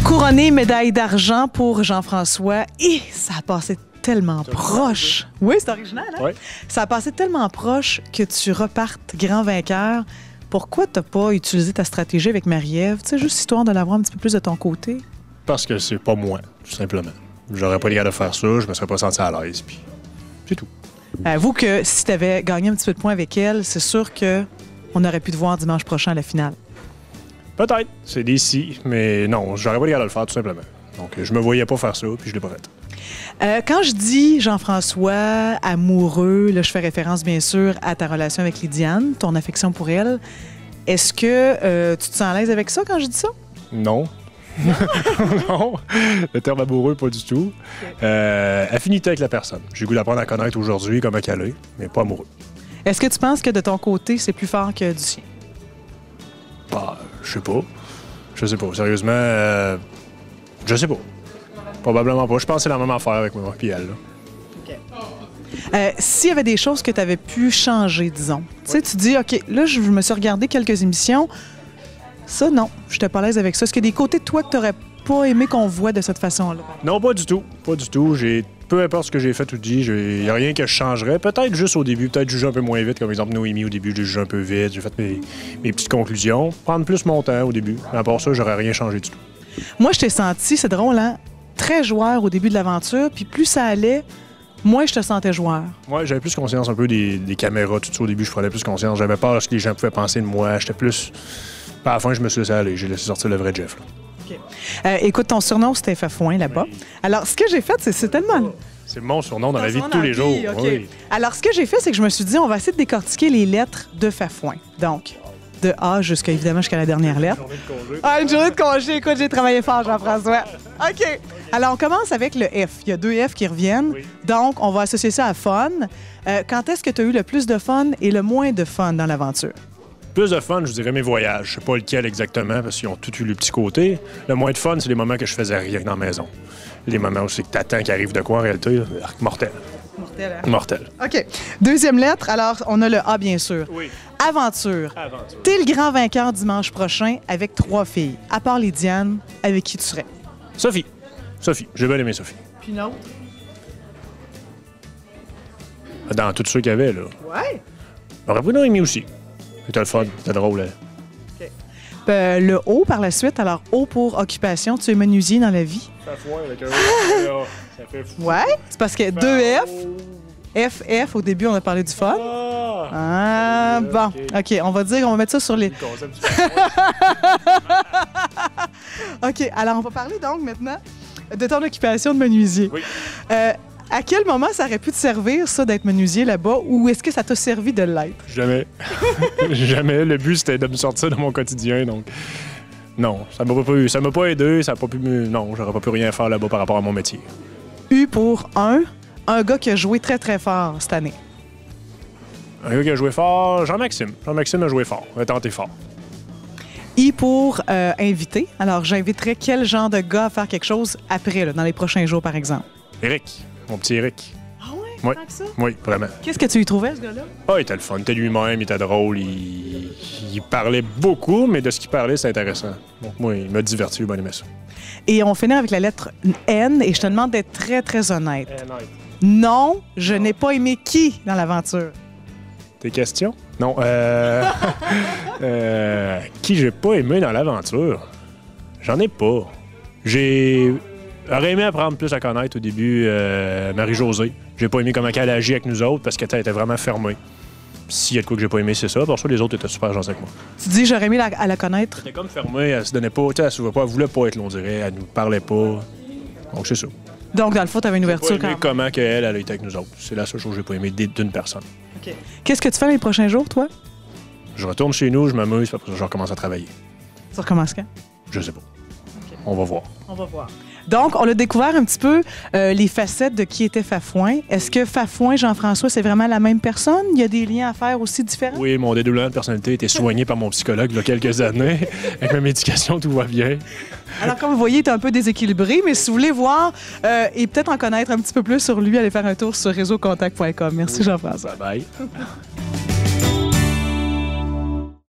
Couronné médaille d'argent pour Jean-François et ça a passé tellement proche. Oui, c'est original, hein? Oui. Ça a passé tellement proche que tu repartes grand vainqueur. Pourquoi tu n'as pas utilisé ta stratégie avec Marie-Ève? Tu sais, juste histoire de l'avoir un petit peu plus de ton côté. Parce que c'est pas moi, tout simplement. J'aurais pas les gars de faire ça, je me serais pas senti à l'aise, puis c'est tout. Avoue que si tu avais gagné un petit peu de points avec elle, c'est sûr qu'on aurait pu te voir dimanche prochain à la finale. Peut-être, c'est des si, mais non, j'aurais pas les gars de le faire, tout simplement. Donc, je me voyais pas faire ça, puis je l'ai pas fait. Quand je dis Jean-François, amoureux, là, je fais référence bien sûr à ta relation avec Lydiane, ton affection pour elle. Est-ce que tu te sens à l'aise avec ça quand je dis ça? Non. Non, le terme amoureux, pas du tout. Affinité avec la personne. J'ai le goût d'apprendre à connaître aujourd'hui comment qu'elle est, mais pas amoureux. Est-ce que tu penses que de ton côté, c'est plus fort que du sien? Bah, je sais pas. Je sais pas. Sérieusement, je sais pas. Probablement pas. Je pense que c'est la même affaire avec moi et elle. S'il y avait des choses que tu avais pu changer, disons. Tu sais, tu dis, OK, là, je me suis regardé quelques émissions. Ça, non, je n'étais pas à l'aise avec ça. Est-ce qu'il y a des côtés de toi que tu n'aurais pas aimé qu'on voit de cette façon-là? Non, pas du tout. Pas du tout. Peu importe ce que j'ai fait ou dit, il n'y a rien que je changerais. Peut-être juste au début, peut-être juger un peu moins vite. Comme exemple, Noémie, au début, j'ai jugé un peu vite. J'ai fait mes petites conclusions. Prendre plus mon temps au début. À part ça, j'aurais rien changé du tout. Moi, je t'ai senti, c'est drôle, hein? Très joueur au début de l'aventure. Puis plus ça allait, moins je te sentais joueur. Moi, j'avais plus conscience un peu des caméras. Tout ça, au début, je prenais plus conscience. J'avais peur de ce que les gens pouvaient penser de moi. J'étais plus... À la fin, je me suis laissé aller. J'ai laissé sortir le vrai Jeff. Là. Okay. Écoute, ton surnom, c'était Fafouin, là-bas. Oui. Alors, ce que j'ai fait, c'est tellement... C'est mon surnom dans la vie de tous les jours. Okay. Oui. Alors, ce que j'ai fait, c'est que je me suis dit, on va essayer de décortiquer les lettres de Fafouin. Donc, de A évidemment, jusqu'à la dernière lettre. Une journée de congé. Ah, une journée de congé. Écoute, j'ai travaillé fort, Jean-François. OK. Alors, on commence avec le F. Il y a 2 F qui reviennent. Oui. Donc, on va associer ça à fun. Quand est-ce que tu as eu le plus de fun et le moins de fun dans l'aventure? Plus de fun, je dirais mes voyages. Je sais pas lequel exactement, parce qu'ils ont tous eu le petit côté. Le moins de fun, c'est les moments que je faisais rien dans la maison. Les moments où c'est que t'attends qu'il arrive de quoi en réalité, mortel. Mortel, hein? Mortel. OK. Deuxième lettre, alors on a le A, bien sûr. Oui. Aventure. T'es le grand vainqueur dimanche prochain avec 3 filles. À part Lydiane, avec qui tu serais? Sophie. J'ai bien aimé Sophie. Puis une autre? Dans tous ceux qu'il y avait, là. Ouais. J'aurais pris Noémie aussi. C'était le fun, c'était drôle. Hein. OK. Le O par la suite. Alors, O pour occupation. Tu es menuisier dans la vie. Fafouin avec un O. Ça fait fou. Ouais. C'est parce que 2 F. F, au début, on a parlé du fun. Ah, bon. OK, on va mettre ça sur les... OK, alors on va parler donc maintenant de ton occupation de menuisier. Oui. À quel moment ça aurait pu te servir, ça, d'être menuisier là-bas, ou est-ce que ça t'a servi de l'être? Jamais. Jamais. Le but, c'était de me sortir de mon quotidien, donc... Non, ça m'a pas aidé, ça a pas pu Non, j'aurais pas pu rien faire là-bas par rapport à mon métier. U pour un gars qui a joué très, très fort cette année. Un gars qui a joué fort, Jean-Maxime. Jean-Maxime a joué fort, a tenté fort. I pour invité. Alors, j'inviterais quel genre de gars à faire quelque chose après, là, dans les prochains jours, par exemple? Eric, mon petit Eric. Ah ouais? Oui. Tant que ça? Oui, vraiment. Qu'est-ce que tu y trouvais, ce gars-là? Ah, il était le fun, il était lui-même, il était drôle, il parlait beaucoup, mais de ce qu'il parlait, c'est intéressant. Donc moi, il m'a diverti, j'ai bien aimé ça. Et on finit avec la lettre N, et je te demande d'être très, très honnête. Non, je n'ai pas aimé qui dans l'aventure? Tes questions? Non. Qui j'ai pas aimé dans l'aventure? J'en ai pas. J'aurais aimé apprendre plus à connaître au début Marie-Josée. J'ai pas aimé comment elle agit avec nous autres parce qu'elle était vraiment fermée. S'il y a de quoi que j'ai pas aimé, c'est ça. Pour ça, les autres étaient super gentils avec moi. Tu dis, j'aurais aimé à la connaître? Elle était comme fermée, elle se donnait pas, elle se voulait pas, elle voulait pas être, on dirait, elle nous parlait pas. Donc, c'est ça. Donc, dans le fond, tu avais une ouverture j'ai pas quand aimé même. comment elle a été avec nous autres. C'est la seule chose que j'ai pas aimé d'une personne. OK. Qu'est-ce que tu fais les prochains jours, toi? Je retourne chez nous, je m'amuse, puis après ça, je recommence à travailler. Tu recommences quand? Je sais pas. Okay. On va voir. On va voir. Donc, on a découvert un petit peu les facettes de qui était Fafouin. Est-ce que Fafouin, Jean-François, c'est vraiment la même personne? Il y a des liens à faire aussi différents? Oui, mon dédoublement de personnalité a été soigné par mon psychologue il y a quelques années. Avec ma médication, tout va bien. Alors, comme vous voyez, il est un peu déséquilibré, mais si vous voulez voir et peut-être en connaître un petit peu plus sur lui, allez faire un tour sur réseaucontact.com. Merci, Jean-François. Bye bye.